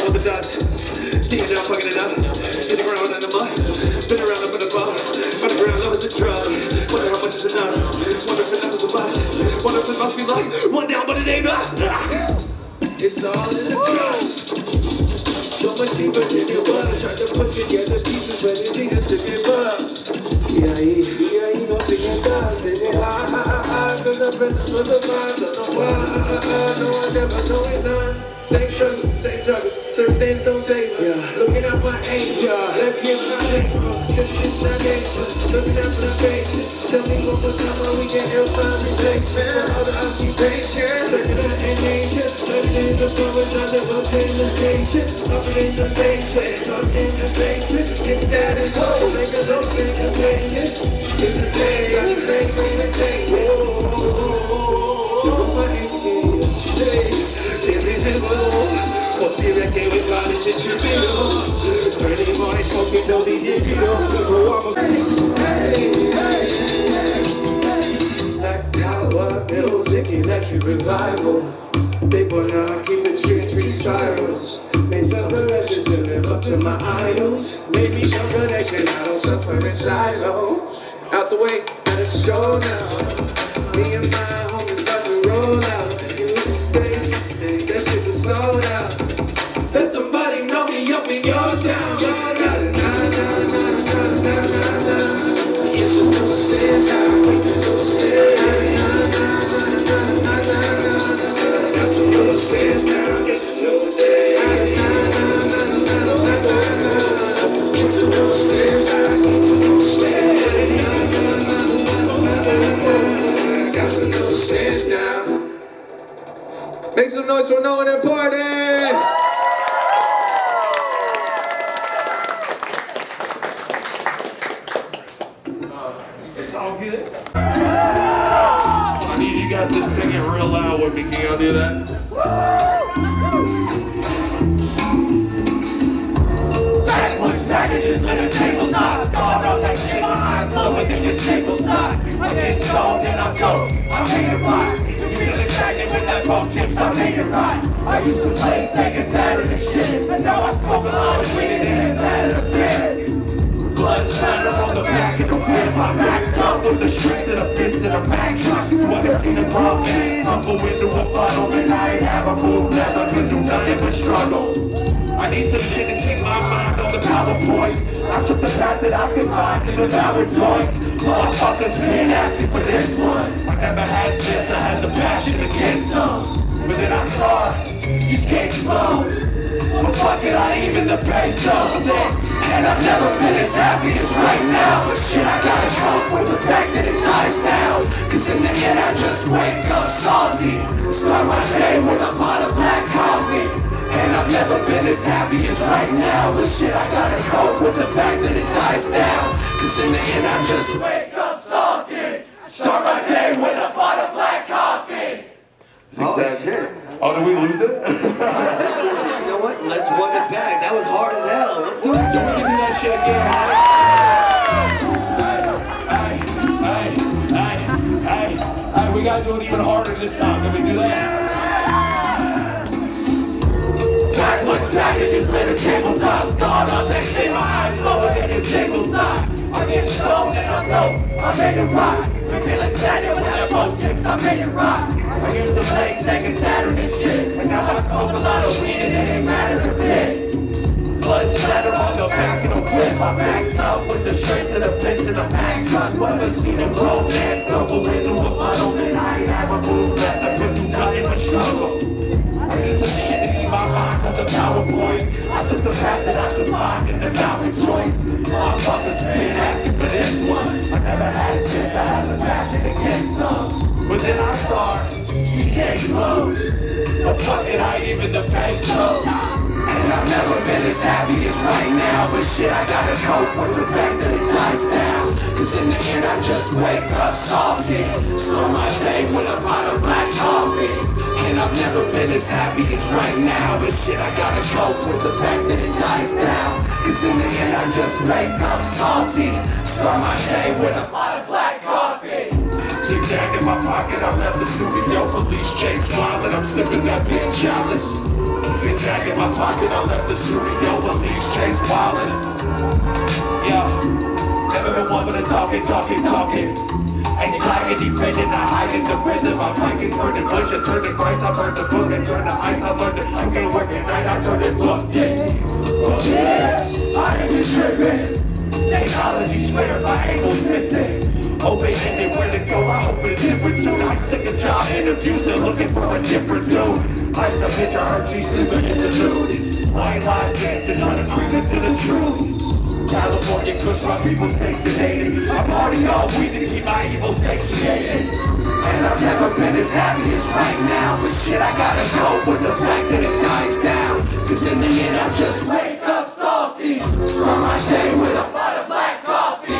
all of the dust. Digging it out, fucking it up. In the ground, in the mud. Been around up and above. Underground love is a drug. Wonder how much is enough. Wonder if enough is a bust. Wonder if it must be like one down, but it ain't us. It's all in the trust. So much deeper than it was. Tried to put together pieces, but it need us to give up. Yeah, no thinking does. It high, cause the presence was the vibe. Don't know why, no I never know it done. Same struggle, same struggles. Certain things don't save us. Yeah. Looking at my aim, left here when I came from. It's not dangerous. Looking at my patience. Tell me one more time how we can help find replacement for other occupations. Looking at an nation. Turning in the powers I never pay the nation. Up in the basement, lost in the basement. It's status quo, like a low thing to say this. It's the same, got the same entertainment. So what's my age again? What's the record with violence and tribunal? Early morning smoking, don't be digital. Black power, music, electric revival. They wanna keep the tree spirals. Make some legends to live up to my idols. Maybe some connection, I don't suffer in silo. Out the way, at a show now. Me and my homies about to roll out. You can stay, that shit was sold out. Let somebody know me up in your town. Y'all got a nah. It's a new sense, I make the new sense. Got some new sense now, it's a new day. It's a new sense, I make the new sense. Got some new sense now. Make some noise for no one important. It's all good. I need you guys to sing it real loud with me. Can y'all do that? Backwards packages, little tabletop. Gone up that shit, my eyes low within your staple stock. I get stoned and I go, I made it right. You feel excited with that rope tips, I made it right. I used to play Sega Saturn and shit, but now I smoke a lot of weed and tatted a bit. Blood splatter on the back of the whip. I backed up with the strength of a fist and a back truck. Wasn't seen a problem, tumble into a puddle, and I ain't have a move never could do nothing but struggle. I need some shit to keep my mind on the PowerPoint. I took the path that I could find in the valid choice. Motherfuckers been asking for this one. I never had this, I had the passion to get some. But then I saw you skate slow. But fuck it, I even the pace so sick. And I've never been as happy as right now. But shit, I gotta cope with the fact that it dies down. Cause in the end I just wake up salty. Start my day with a pot of black coffee. And I've never been as happy as right now. But shit, I gotta cope with the fact that it dies down. Cause in the end I just wake up salty. Start my day with a pot of black coffee. Oh shit. Oh, did we lose it? You know what? Let's run it back. That was hard as hell. Let's do it. Can we do that shit again? Hey, we gotta do it even harder this time. Can we do that? Backwards packages, little tabletops. Gone up that shit, my eyes lower than a single stop. I get stoned and I go, I made it rock. We feel excited with that rope tips, I made it rock. I used to play Sega Saturn and shit, but now I smoke a lot of weed and it ain't matter a bit. Blood splatter on the back of the whip. I backed up with the strength of the fist and the back truck. Never seen a grown man tumble into a puddle, and I ain't have a move left. I couldn't do nothing but struggle. I need some shit to keep my mind on the PowerPoint. I took the path that I could find in the mountain choice. Motherfuckers been asking for this one. I never had it since I had the passion to get some. But then I start, you can't close. But fuck it, I even the peso. And I've never been as happy as right now. But shit, I gotta cope with the fact that it dies down. Cause in the end I just wake up salty. Start my day with a pot of black coffee. And I've never been as happy as right now. But shit, I gotta cope with the fact that it dies down. Cause in the end I just wake up salty. Start my day with a pot of black coffee. Zigzag in my pocket, I left the studio, police chase wild, and I'm sipping that big chalice. Zigzag in my pocket, I left the studio, police chase wild. Yeah, never been one for the talking. Anxiety fading, I hide in the rhythm. My mic is turning bunch, I turn the price, I burn the book, and turn the ice, I learn the I can't work at night, I turn it book. Yeah, I ain't been tripping. Technology swear my angles missing. Open-ended where to go, I hope it's different soon. I'm sick of job interviews and looking for a different dude. Life's a bitch, I heard she's living in the nude. White lies dancing, trying to creep into the truth. California kush, my people stay sedated. I party all week to keep my evil satiated. And I've never been as happy as right now. But shit, I gotta cope with the fact that it dies down. Cause in the end I just wake up salty. Start my day with a pot of black coffee.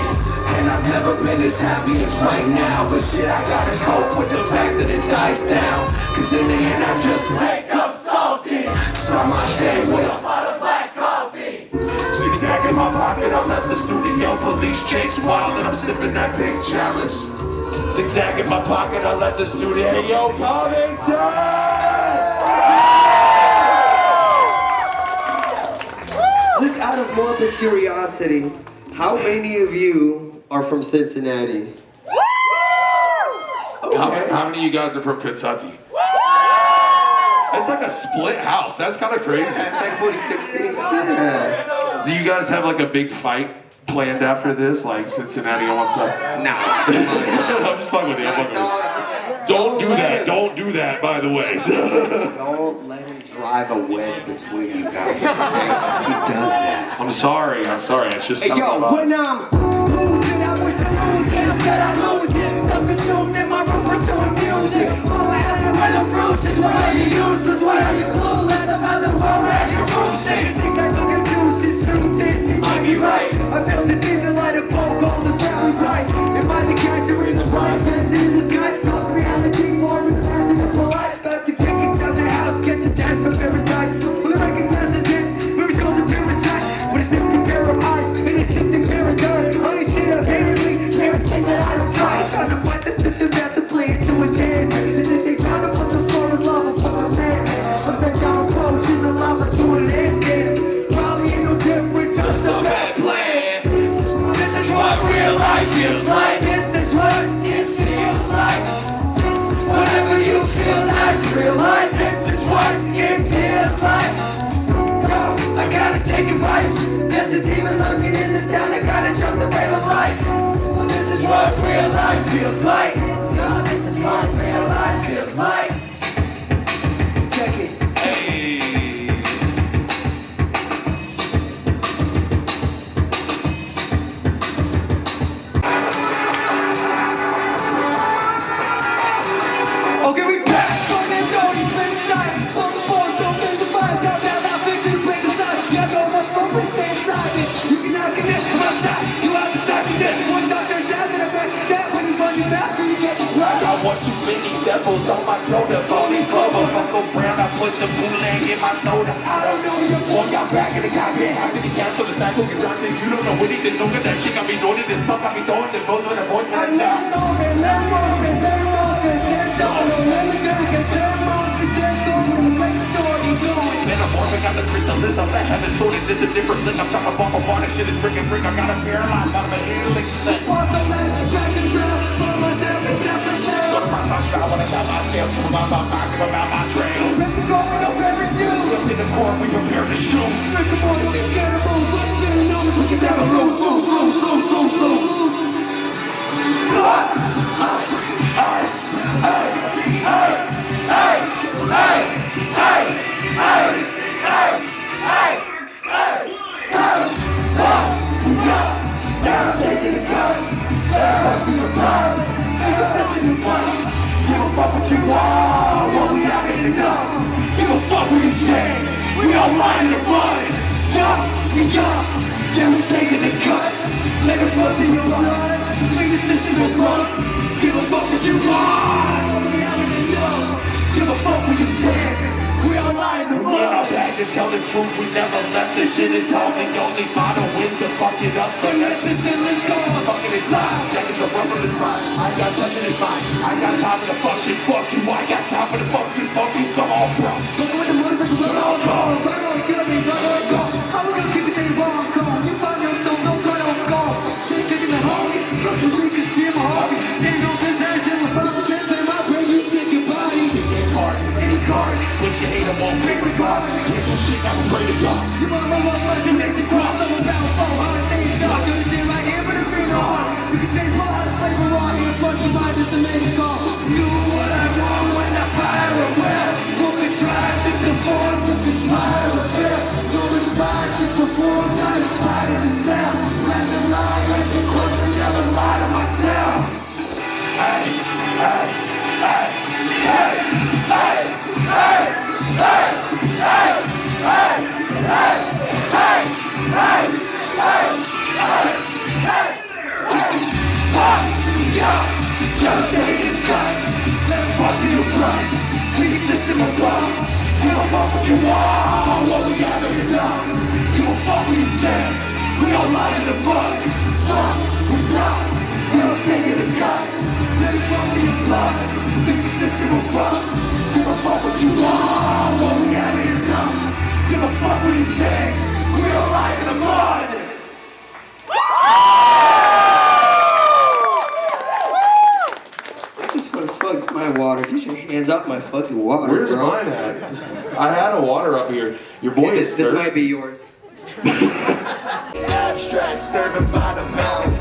And I've never been as happy as right now. But shit, I gotta cope with the fact that it dies down. Cause in the end I just wake up salty. Start my day with a pot of black coffee. Zigzag in my pocket, I left the studio, police chase wild, and I'm sipping that big chalice. Zigzag in my pocket, I left the studio. Hey, yo, Covington! Just out of morbid curiosity, how many of you are from Cincinnati? How many of you guys are from Kentucky? It's like a split house. That's kind of crazy. Yeah, it's like 40-60. Yeah. Do you guys have like a big fight planned after this? Like Cincinnati wants to... Nah. I'm just fucking with you. I'm fucking with you. Don't do that. Don't do that, by the way. Don't let him drive a wedge between you guys. He does that. I'm sorry. It's just... Hey, yo, when I'm Losing, I wish the rules that I lose it. Self-consumed in my room, pursuing music. Oh, I had to run the fruits. Is why are you useless? Why are you clueless about the world that you rule things? Think I can confuse this through this? You might be right. I built this in the light of poke, all the ground right. Am I the catcher in the bright fence in the sky? Stop reality, more than imaginable life. About to kick it down the house, get the dash from paradise. Will I recognize the dead? Maybe show the parasite. With a shifting pair of eyes, in a shifting paradigm. Only shit apparently, parents think that I don't try. Trying to fight the system, have to play it to a chance. This is they found up on the floor of lava for the man. I'm saying I'm approach in the lava to an handstand. Probably ain't no different, just a bad plan. This is what real life feels like. This is what it feels like. This is whatever you feel like. Realize this is what it feels like. I gotta take advice. There's a demon lurking in this town. I gotta jump the rail of life. This is what real life feels like. No, this is what real life feels like. Check it. Okay, we back. Fuck this going, you play the dice. Fuck the boys, don't think the fight. Drop down, now fix it, break the side. Yeah, go, let's go, we stay inside it. You can not connect to my side. You have to start to this. One shot turns down, then I back to that. When you run your back, you get the blood. I want too many devils on my shoulder. Phony bubble, Uncle Brown, I put the bootleg in my soda. I don't know your walk out back in the cockpit. Happy to cancel the cycle, you rock it. You don't know what he did. Don't get that shit got me loaded. This fuck got me throwing. This goes with a voice when it's down. Metamorphic on the chrysalis of the heaven sorted. This is different list. I'm talking about a water shit is freaking freak. I got a paralyzed out of a healing set. Go to my side, I wanna shout myself. Give about my mind, give about my trail. Let's go up every shoe. Up in the core, we prepare to shoot. Make the boys look scared of those. Let's get it on. We can down the road. Give a fuck what you want, what we out here to do. Give a fuck what you say, we all lying to run. Jump, yeah, we taking the cut. Let it run in your blood, make the system go drunk. Give a fuck what you want, what we out here to do. Give a fuck what you say, we all lying to run. We're not back to tell the truth, we never left. This shit is all the only model win to fuck it up. The message is gone, fucking is live, seconds of rubber is I got nothing in mind. I got time for the fucking fuck you. I got time for the fucking fuck you. Come on, bro. Looking with the motherfucker, run on, go. Run on, kill me, run on, go. I was gonna keep it they wrong, go. You find yourself, no gun on, go. Just taking the homie. Look, the freak is steal my homie. Ain't no possession. My father can't play my brain. You stick your body. Any card, any card. When you hate them, won't pay regard. Can't do shit, I'm afraid of God. You want my love, like the next cross. I'm about 400 things, dog. Do the shit like it, but it ain't no heart. You can taste my heart, like a rock. And fuck your mind, just to make it call. Do what I want when I fire a well. Who can try to conform, who can smile or fail. Who can try to perform, not as hard as it sounds. Let them lie, let's get close and never lie to myself. Hey, hey, hey, hey, hey, hey, hey, hey, hey, hey, hey, hey, hey, hey, hey, fuck, yeah, just hate is cut, let's fuck you right, we the system of love, give a fuck what you want, what we got to be done, give a fuck what you say, we don't lie in the book, fuck, we done, we don't take it in cut, let's fuck with your blood, we the system of love, give a fuck what you want, what we got to be done, give a fuck what you say, we don't lie in the mud. This is what as fuck. It's my water. Get your hands off my fucking water, Where's bro. mine at? I had a water up here. Your boy Hey, is this thirsty. might be yours. Abstract, serving by the mountains.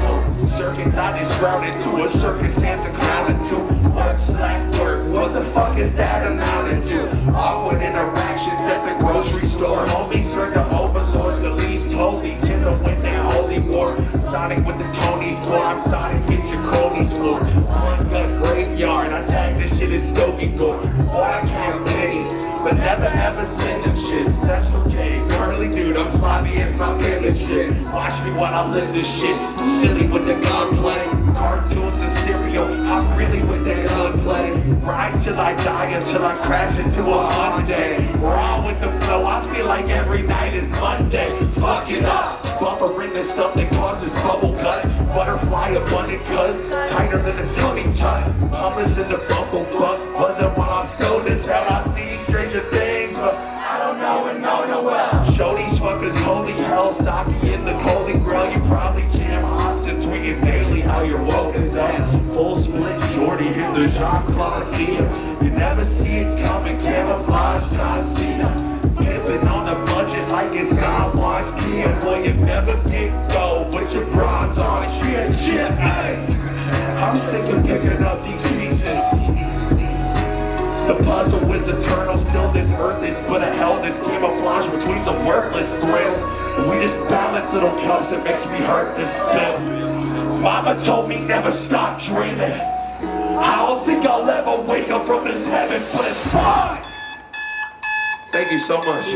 Circus, I just drowned into a circus, hands are crowded to work, slack work. What the fuck is that amounting to? Awkward interactions at the grocery store. Homies turn to overlords, the least holy. Tend to win that holy war. Sonic with the Tony's floor. I'm Sonic, hit your Coney's floor. One gut graveyard, I tag this shit as Stogie door. Boy, I count pennies, but never ever spend them shits. That's okay, curly dude, I'm sloppy as my payment shit. Watch me while I live this shit. Silly with the gunplay, cartoons and cereal. I'm really with that gunplay. Ride till I die until I crash into a Hyundai. Raw with the flow, I feel like every night is Monday. Fuck it up, buffering the stuff that causes bubble guts. Butterfly abundant guts, tighter than a tummy tuck. Hummus in the bubble butt, buzzing while I'm stoned as hell. I see stranger things, but I don't know and know no well. Show these fuckers holy hell, sake in the holy grail. You probably jam hops and tweet it daily how you're woke as that. Full split shorty hit the Jean Claude. You never see it coming, camouflage John Cena. Pimping on the budget like it's God wants Kia. Boy, you never get gold with your bronze on. Shit, hey. I'm sick of picking up these pieces. The puzzle is eternal, still this earth is but a hell. This camouflage between some worthless thrills. We just balance little cups, it makes me hurt this spill. Mama told me never stop dreaming. I don't think I'll ever wake up from this heaven, but it's fine. Thank you so much.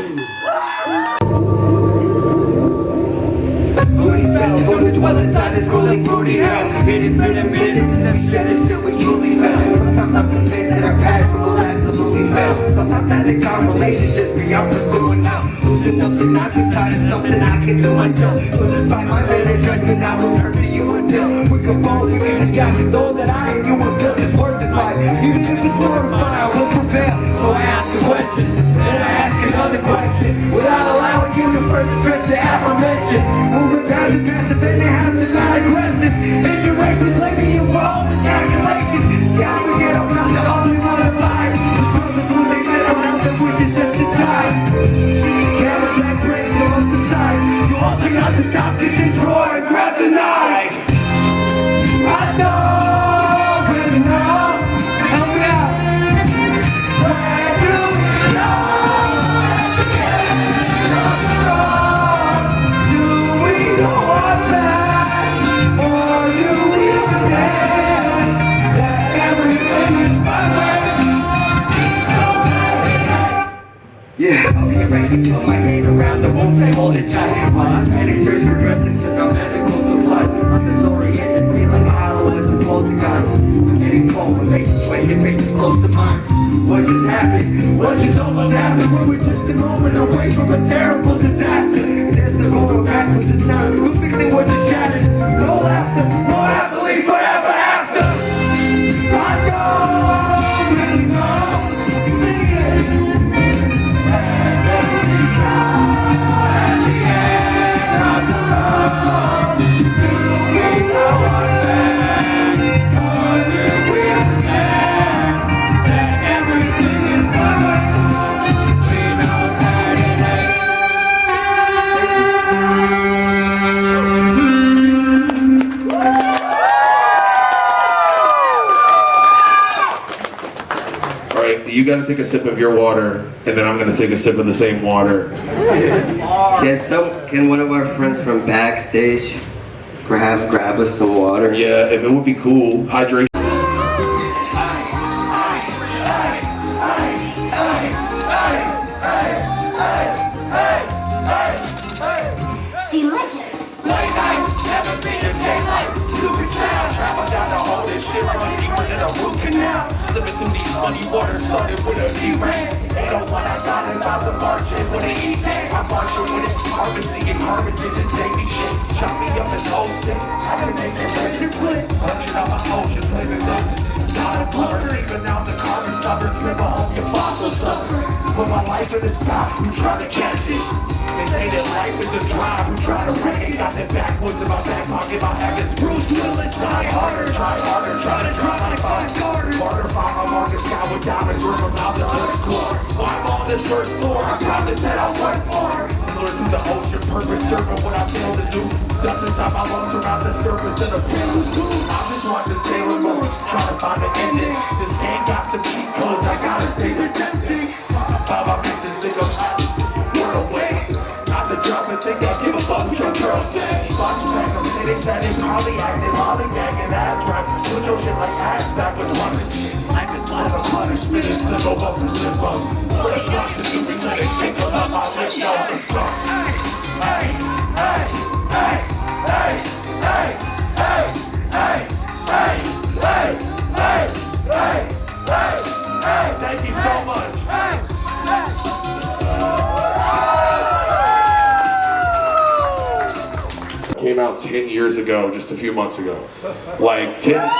Booty found, go to dwell inside this rolling booty hell. It has been a minute since we shared this shit we truly found. Sometimes I'm convinced that our past will absolutely fail. Sometimes I think our relationships beyond pursuing now. Losing something not too tight is something I can do myself. So despite my village judgment, I will turn to you until we can fall. We can establish with all that I am. You will feel this worth is fight. Even if it's storm, I will prevail. So I ask a question, then I ask another question, without allowing you to first address the affirmation. Moving past the passive and it has to not aggressive. If you rape me, blame me, you wrong. Calculations. Yeah, we get around the only one alive. The struggles when they met around the wishes just to die. Cameras that break, no one's inside. You all think out the top, get your drawer and grab the knife. I don't really know. Help me out. Where do we go? Do we go on back? Or do we pretend that everything is fine? Yeah, I'll be ready to put my hand around the whole table and tight. While I'm heading straight for dressing to the medical supplies. I'm disoriented, feeling hollow as a poltergeist. I'm getting cold, my face is wet, your face is close to mine. What just happened? What just almost happened? We were just a moment away from a terrible disaster. There's no going backwards this time. We're fixing what just shattered. No laughter, no happily forever after. you gotta take a sip of your water, and then I'm gonna take a sip of the same water. Can one of our friends from backstage perhaps grab us some water? Yeah, if it would be cool. Hydration. Delicious. Late night, never seen a daylight. Super sound, travel down the hall, this shit run deeper than a root canal. Slipping through these muddy waters, started with a D-rain. They don't want I got it about the margin with an E-tank. I'm marching with it, harvesting and harvesting this baby shit. Chop me up and toast it. I can make it ready to quit. Punching out my ocean, living up. Not a blur, even out the carbon stubborn. Remember home, your fossil suffer. Put my life in the sky, you try to catch it. They say that life is a drive, we try to wreck it. Got that backwoods in my back pocket, my habits. Bruce Willis, try harder, try to drive like camcorder. Harder, find my Marcus Sky with diamonds, rip them out the third score. I'm on this first floor, I promise that I'll work for it. Lure through the ocean, purpose, serving what I fail to do. Dust inside my lungs around the surface of the pill. I just want to sail alone, trying to find an ending. This game got to be closed, I gotta stay receptive. Find my pieces, think I'm out, word away. Not the drop and think I give a fuck what your girl say. Watch back, I'm sitting that is probably acting, lollygagging, that's right. Put your shit like ass back with punishment. Life is like a punishment, it's slip over from slip up. What a fuck to do, we let it think about my list, yo, the song. Hey, hey, hey, hey, hey, hey, hey, hey, hey, hey, hey, hey, hey, thank you so much. Came out 10 years ago, just a few months ago. Like 10 years.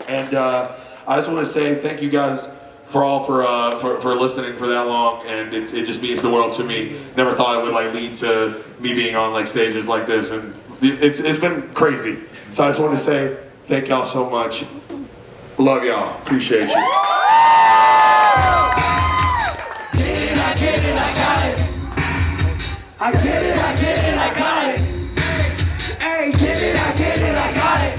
And I just want to say thank you guys for all for listening for that long, and it just means the world to me. Never thought it would like lead to me being on like stages like this, and it's been crazy. So I just want to say thank y'all so much. Love y'all. Appreciate you. I get it, I got it. I get it, I got it. Hey, get it, I got it.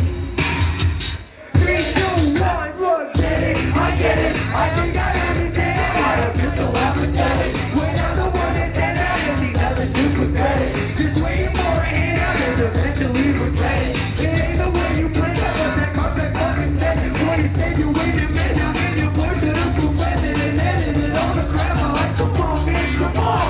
3, 2, 1, run. Get it, I get it. I think I understand. I feel so apathetic. When I'm the one that's head out and the other two pathetic. Just waiting for a handout and eventually regret it. It ain't the way you play it, but that perfect fucking session. When you say you wait a minute, and your voice it up to present and edit it on the ground. I'm like, come on, man, come on.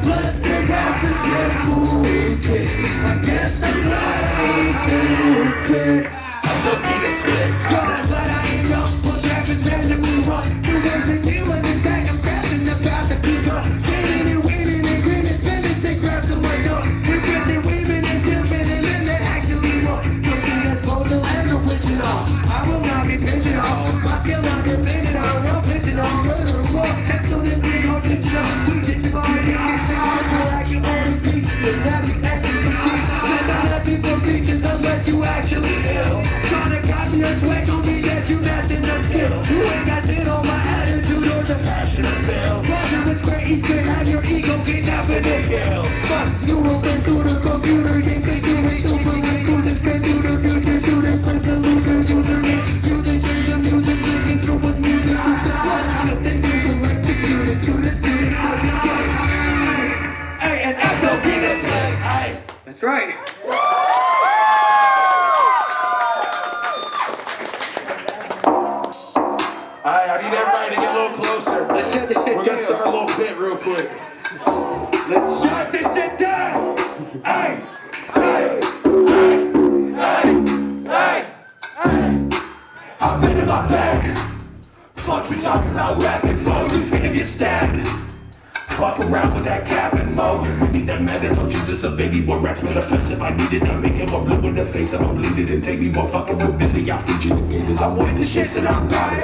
Let's check out this beautiful kid. I guess I'm glad I ain't stupid. I'm so beat it quick. I'm glad I ain't young, but rapping randomly run. You guys are new in the back, I'm crashing about to keep up. Getting and waving and grinning, spinning, they grab some my gun. We're pressing, waving and jumping, and then they actually run. You'll see us both and original. I will not be pitching off. My skill not get pitching on, no pitching on, murder or war. That's so that we don't pitch on. We did the ball, you get the hard, so I can only beat you. Now we acting complete. There's not enough people preaching unless you actually ill. Trying to copy your swag, don't mean that you matching the skill. You ain't got shit on my attitude or the passion of bill. Roger with where each can have your ego get down for the hill. Fuck, you open to the computer, you can do it, you can do it, you can do the future, shooting, press the loser, user, using, change the music, looking through what's music, to the one, then you will execute it, to the student, to the game. Hey, and EXO keep it play. Hey. That's right. Alright, I need everybody to get a little closer. Let's shut this shit We're down. gonna start a little bit real quick. Let's Shut this shit down! Hey! Hey! Hey! Hey! Hey! I've been in my bag. Fuck, we talking about rapping, flow, you finna get stabbed. Fuck around with that cap and mode. We need that method, so Jesus a baby boy rats manifest. If I need it, I make him a blue in the face. I don't bleed it and take me more fucking with Billy. I feed you the gators. I want the shit and I got it.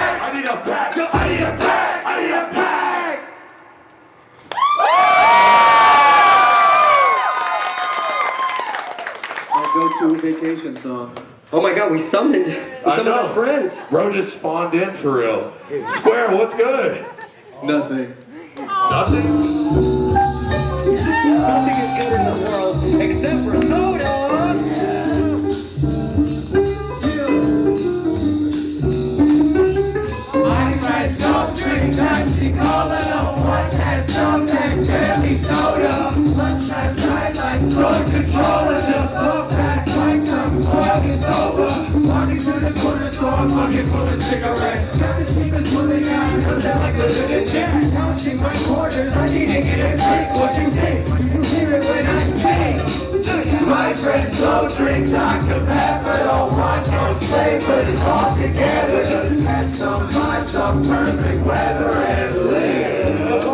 bag. I need a bag. I need a bag. I need a bag. My go-to vacation song. Oh my God, we summoned our friends. Bro just spawned in for real. Square, what's good? Nothing. Nothing? Nothing is good in the world except for soda. My friends don't drink Pepsi Cola, no one has something jelly soda. Lunchtime ride like drug controller, just a pack like some club is over. Walking through the corner store, pocket full of cigarettes. Got the demons pulling out, cause they're like a little jet. Counting my quarters, I need to get a drink. What you think? You hear it when I sing. My friends don't drink Dr. Pepper, don't want no slave, but it's all together. Just catch some vibes, some perfect weather and live.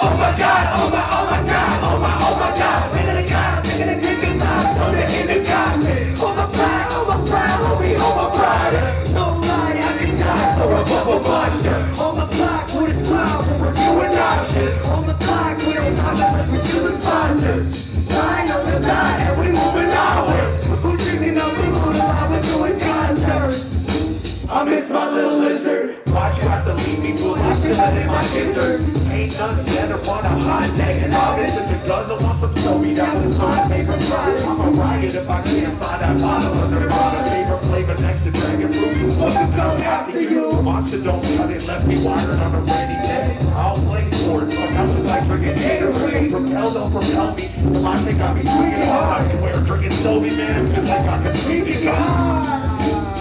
Oh my God, oh my God, oh my God. Bringing the God, bringing the kicking vibes, throw it in the cockpit. Oh my pride, homie, oh my pride. No lie, I can die for a bubble monster. On the block with his cloud, we're reviewing options. On the block, we don't talk unless we do the sponsor. Sign on the dot and we moving onward. Who's drinking up the moon while we're doing concerts? I miss my little lizard. Why'd you have to leave me, boo? I feel it in my gizzard. Ain't nothing better on a hot day in August. If it doesn't want some story, that was my favorite ride. I'ma ride it if I can't find that bottle of the water. Favorite flavor next to dragon fruit. What could come after you? Monster don't cut it, left me wired on a rainy day. I'll play sports, but I was like drinking Gatorade. Propel don't propel me, so I think I'll be swinging hard. I swear, drinking Sobe, man, it feels like I can speak it God.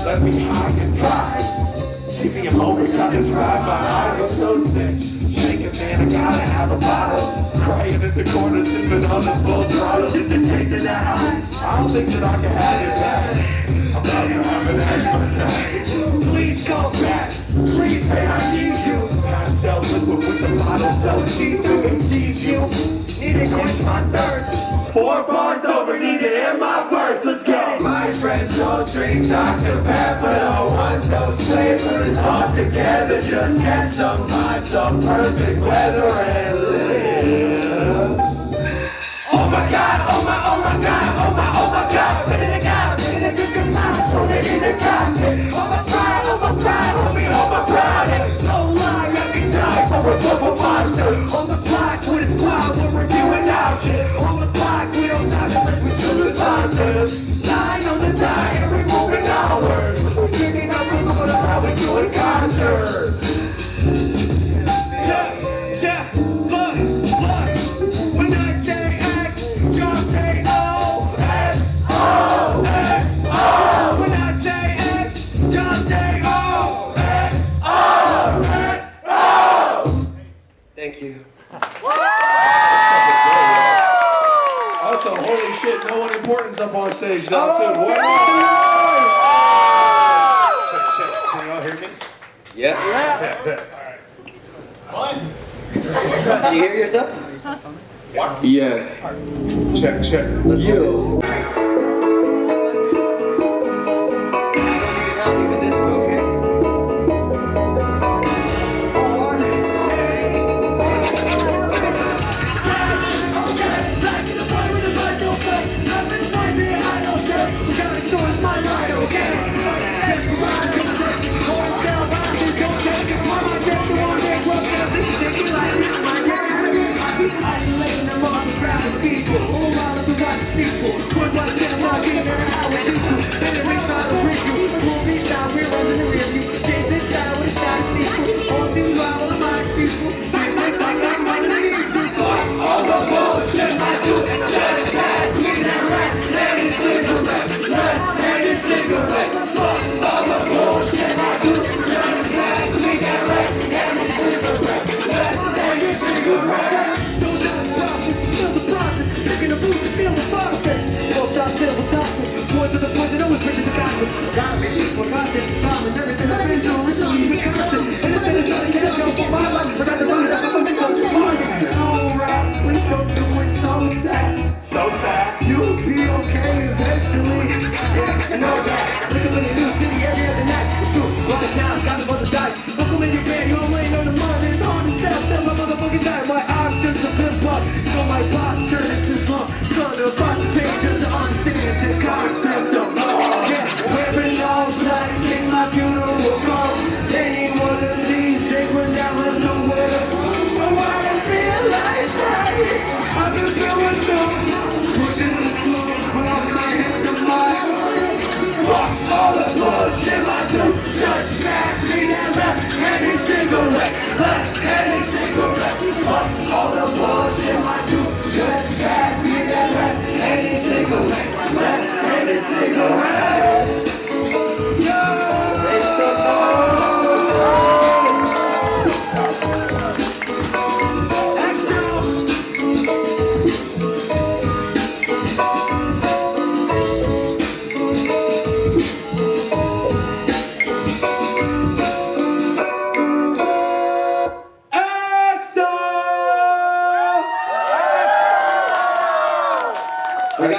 Let me high and dry. Keep me a moment, got to drive my eyes are so sick. Shaking, man, I gotta have a bottle. Crying in the corner, sipping on the full throttle. Just to take it out. I don't think that I can have it back. I'm not gonna have it back. Please come back. Please, man, I need you. I sell liquid with the bottle, so cheap to tease you. Need to quench my thirst. 4 bars over, need to end my verse. Let's get it. My friends don't drink Dr. Pepper, don't want those flavors all together. Just catch some vibes, some perfect weather and live. Oh my God, oh my God, oh my God. Bringing the God, bringing the good mind, throw it in the cockpit. Oh my pride, homie, oh my pride. No lie, I can die for a bubble monster. On the block with his cloud, we're reviewing options. On the block, we don't talk unless we do the sponsors. Sign on the die and we're moving onward. We're drinking up the moon of how we do a concert. Yeah, look. When I say X, God say O, X, O, X, O. When I say X, God say O, X, O, X, O. Thank you. Also, holy shit, no one important's up on stage now, too. What? Check. Can y'all hear me? Yeah. Yeah. Did you hear yourself? Yeah. Check, check. Let's do Yo. this. I'll leave with this one, okay?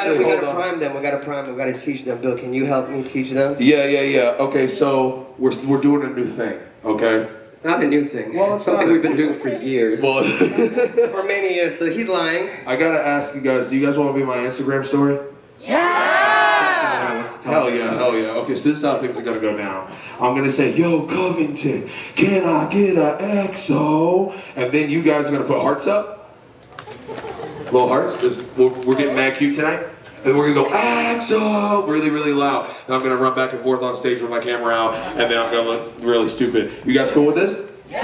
We gotta prime them. We gotta teach them. Bill, can you help me teach them? Yeah. Okay, so we're doing a new thing, okay? It's not a new thing. Well, it's something we've been doing for years. Well, For many years. So he's lying. I gotta ask you guys, do you guys want to be my Instagram story? Hell yeah. Okay, so this is how things are gonna go down. I'm gonna say, yo, Covington, can I get a EXO? And then you guys are gonna put hearts up. Little hearts, 'cause we're getting mad cute tonight. And we're gonna go, EXO, really, really loud. And I'm gonna run back and forth on stage with my camera out, and then I'm gonna look really stupid. You guys cool with this? Yeah!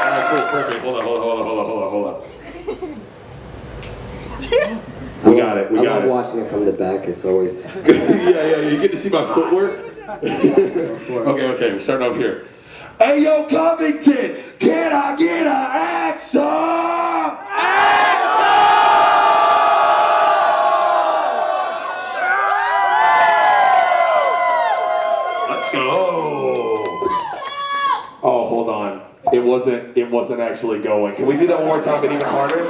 Alright, cool, perfect. Hold on. We got it. I love watching it from the back. It's always... yeah, you get to see my footwork? Okay, we're starting over here. Hey, yo, Covington, can I get an EXO? Let's go. Oh, hold on. It wasn't actually going. Can we do that one more time, but even harder?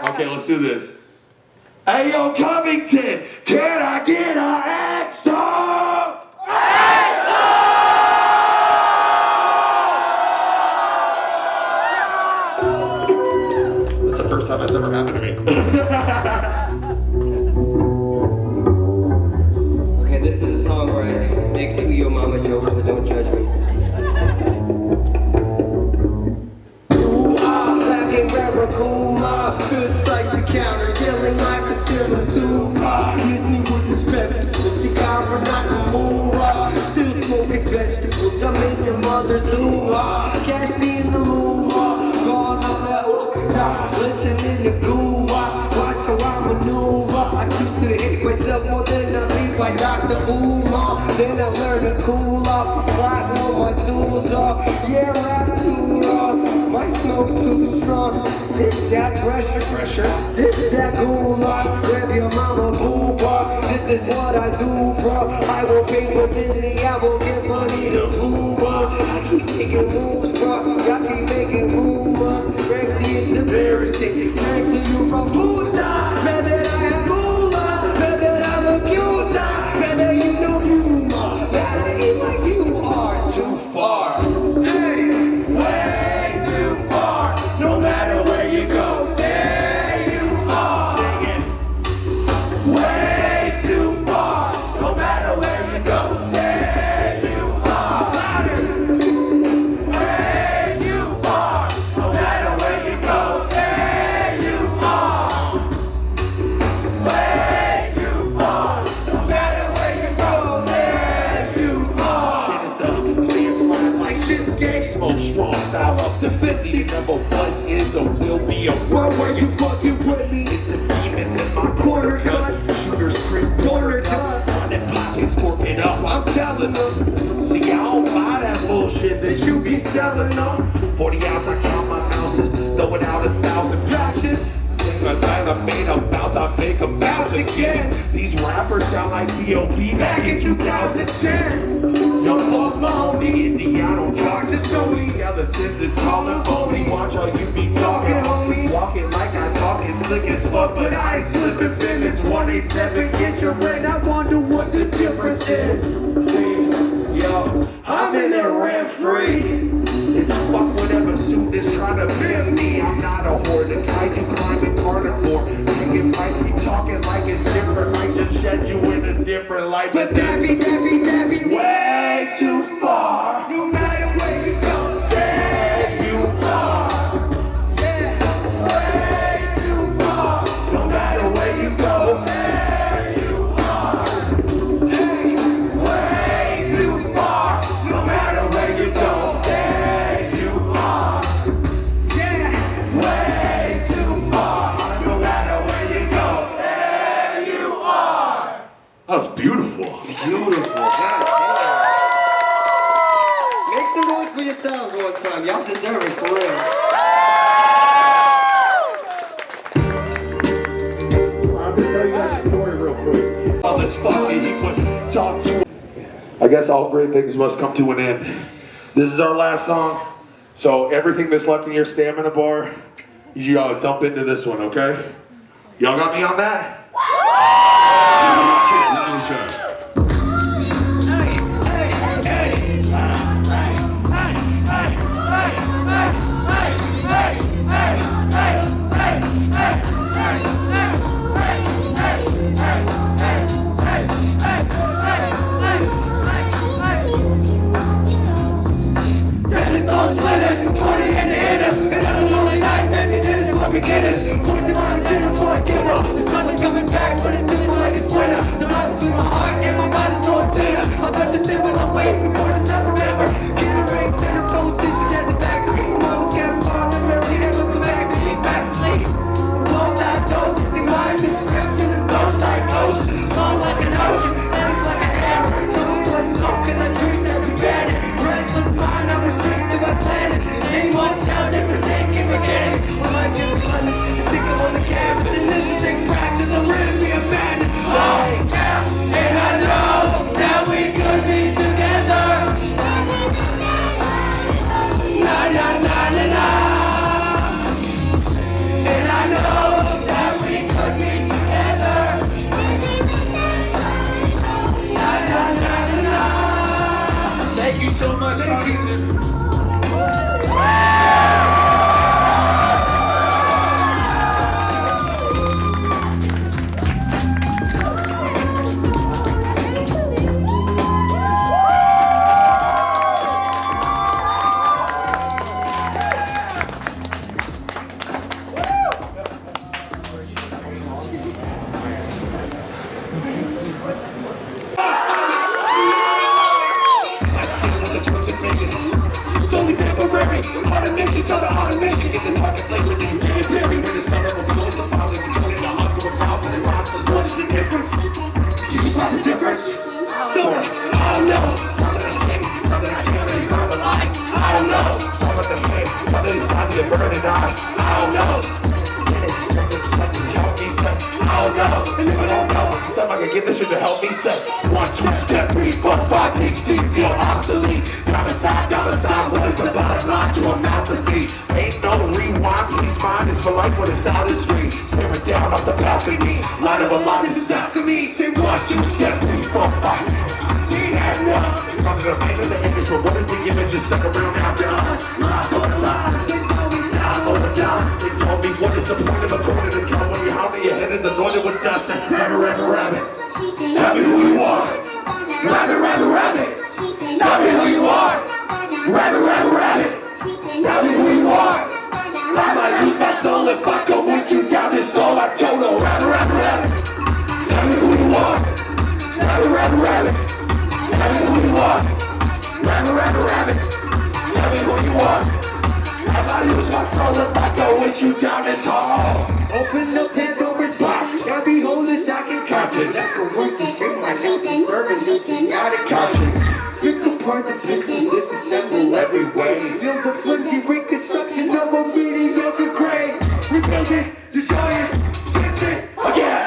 Okay, let's do this. Hey, yo, Covington, can I get an EXO? That's the first time that's ever happened to me. Okay, this is a song where I make 2 yo mama jokes, but don't judge me. Fist like the counter, yelling like a still a super. Use me with respect, cigar for not the moon. Still smoking vegetables, I'm in your mother's zoo. Catch me in the moon, gone on that top, listening to goo. Watch how I maneuver. I used to hate myself more than I leave by Dr. Umar. Then I learned to cool off, flat where my tools are. Yeah, rap too raw, my smoke too strong. This that pressure, this that gula, grab your mama booba. This is what I do, bro. I will pay for Disney, I will get money to booba. I keep making moves, bro. I keep making rumors. Frankly, it's embarrassing. never know. 40 ounce, I count my ounces, throw it out 1,000 patches. I made a bounce, I make a bounce again. These rappers sound like D.O.P. back in 2010. Young Boss Mahoney, Indiana, talk to Sony. Skeletons is calling phony. Watch how you be talking, homie. Walking like I talk, it's slick as fuck, but I ain't slipping. It's 187, get your rent. I wonder what the difference is. See, yo, I'm in there rent free. It's fuck whatever suit is trying to bend me. I'm not a whore, the kaiju climbing carnivore. Taking fights, be talking like it's different. I just shed you in a different light. But that be way too far. No matter where you go, there you are. Yeah, way too far. No matter where you go, there you are. Hey, way too far. No matter where you go, there you are. Yeah, way too far. No matter where you go, there you are. That was beautiful. Beautiful. God damn. Make some noise for yourselves one time. Y'all deserve it for real. I'm gonna tell you guys a story real quick. All this fucking equal talk to. I guess all great things must come to an end. This is our last song, so everything that's left in your stamina bar, you gotta dump into this one, okay? Y'all got me on that? Get this shit to help me set 1, 2, step 3, 4, 5, 6, feet feel obsolete. Down the side, what is the bottom line to a masterpiece? Ain't no rewind, please find it's for life when it's out the street. Staring down off the balcony, line of a line, this is alchemy. 1, 2, step 3, 4, 5. See that now? From the mind of the image, but what is the image that's stuck around after us? Lie for the lie, they told me time for the time. They told me what is the point of a corner to count when your house and your head is anointed with dust and rabbit. Tell me who you are. Rabbit. Tell me who you are. Rabbit. Tell me who you are. I might lose my soul if I go with you down this hole. I don't know. Rabbit. Tell me who you are. Rabbit. Tell me who you are. Rabbit. Tell me who you are. I might lose my soul if I go with you down this hole. Open the Pandora's box. Now behold this I can capture. That can work to string my healthy service. Nothing out of capture. Sick of further synthesis, assemble every way. Build a flimsy reconstruction of a mediocre grade. Rebuild it, destroy it, fix it again.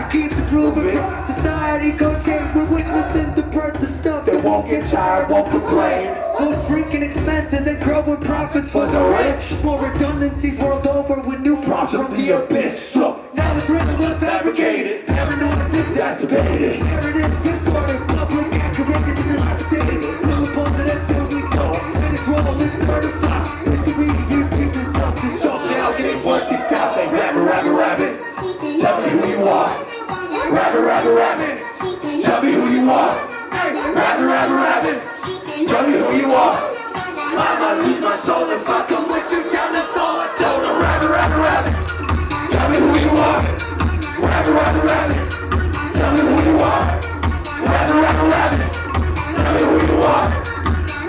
Keep improving, society gon' change. We're witnessing the birth of stuff that won't get tired, won't complain. No shrinking expenses and growing profits for the rich. More redundancies world over with new props from the abyss. So now it's rhythm was fabricated, paranoid is exacerbated. Narrative distorted, public accurate is dilapidated. No opposing until we go, and its role is certified. History repeats itself to show now getting worse these times. They rabbit. Tell me who you are. Rabbit. Tell me who you are. Rabbit. Tell me who you are. I might lose my soul if I come with you down the soul. I told her rabbit. Tell me who you are. Rabbit. Tell me who you are. Rabbit. Tell me who you are.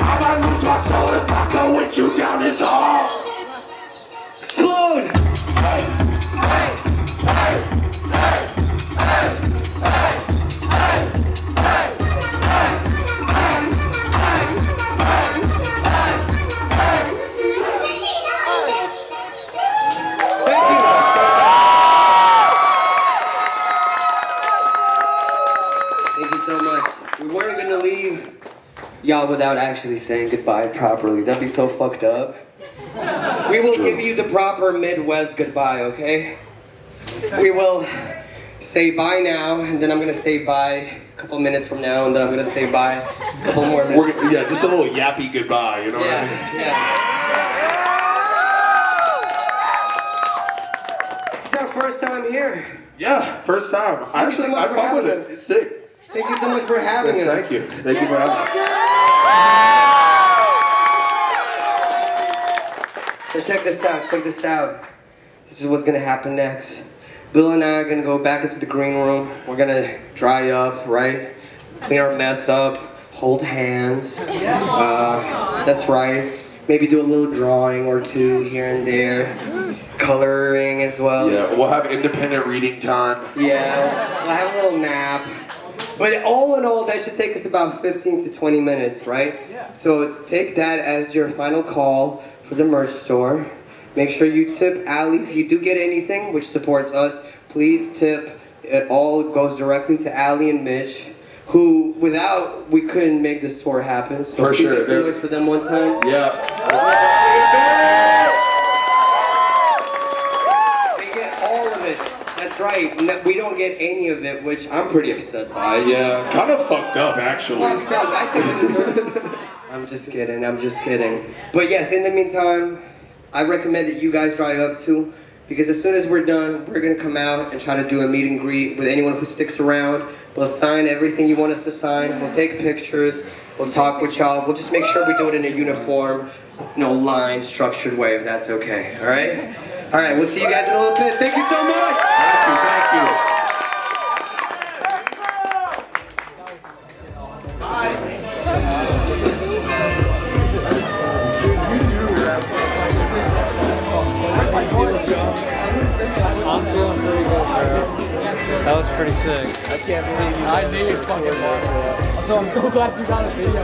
I might lose my soul if I come with you down this hall. Explode! Thank you so much. We weren't gonna leave y'all without actually saying goodbye properly. That'd be so fucked up. We will give you the proper Midwest goodbye, okay? We will say bye now, and then I'm gonna say bye a couple minutes from now, and then I'm gonna say bye a couple more minutes. Yeah, just a little yappy goodbye, you know what I mean? Yeah. It's our first time here. Yeah, first time. Thank you so much I for fuck with having it. us. It's sick. Thank you so much for having Yes, us. thank you. Thank you for having me. So check this out. This is what's gonna happen next. Bill and I are gonna go back into the green room. We're gonna dry up, right? Clean our mess up, hold hands. That's right. Maybe do a little drawing or two here and there. Coloring as well. Yeah, we'll have independent reading time. Yeah, we'll have a little nap. But all in all, that should take us about 15 to 20 minutes, right? So take that as your final call for the merch store. Make sure you tip Allie if you do get anything, which supports us. Please tip. It all goes directly to Allie and Mitch, who without we couldn't make this tour happen. So For sure. make some noise for them one time. Yeah. They get all of it. That's right. We don't get any of it, which I'm pretty upset by. Yeah, kind of fucked up actually. I think I'm just kidding. But yes, in the meantime, I recommend that you guys dry up too, because as soon as we're done, we're gonna come out and try to do a meet and greet with anyone who sticks around. We'll sign everything you want us to sign. We'll take pictures. We'll talk with y'all. We'll just make sure we do it in a uniform, line, structured way, if that's okay. All right? All right, we'll see you guys in a little bit. Thank you so much. Thank you. I'm feeling pretty good, bro. That was pretty sick. I can't believe you. I knew it fucking was. So I'm so glad you got a video.